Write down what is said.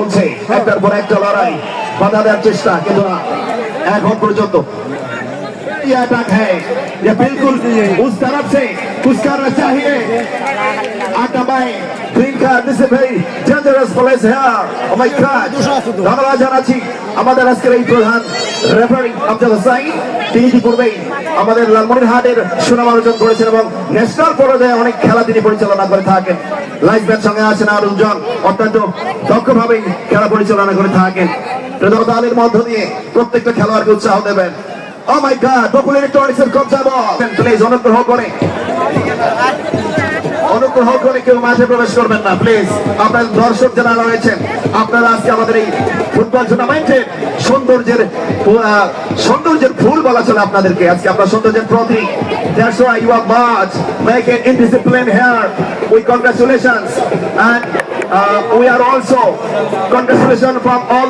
চলছে একটার পর একটা লড়াই, বাধা দেওয়ার চেষ্টা, কিন্তু না এখন পর্যন্ত ये अटैक है ये बिल्कुल उस तरफ से कुछ करना चाहिए आटाबाई green card this is very dangerous place here oh my god ধন্যবাদ জানাচ্ছি আমাদের আজকের এই প্রধান রেফারি আমজাদ হোসেন। তিনি ইতিপূর্বেই আমাদের লালমনিরহাটের সুনাম অর্জন করেছেন এবং ন্যাশনাল পর্যায়ে অনেক খেলা তিনি পরিচালনা করে থাকেন। লাইভ ম্যাচ সঙ্গে আছেন আরুজন, অত্যন্ত দক্ষভাবে খেলা পরিচালনা করে থাকেন। দলের মধ্য দিয়ে প্রত্যেকটা খেলোয়াড়কে উৎসাহ দেবেন। Oh my God, Bokul Electronics এর কবজা বল। প্লিজ অনুগ্রহ করে কেউ মাঠে প্রবেশ করবেন না প্লিজ। আপনার দর্শক যারা রয়েছেন, আপনারা আজকে আমাদের এই ফুটবল টুর্নামেন্টের সৌন্দর্যের ফুল বলা চলে আপনাদেরকে। আজকে আপনার সৌন্দর্যের প্রতীক। That's why you are much make it indiscipline here. We congratulations and we are also congratulations from all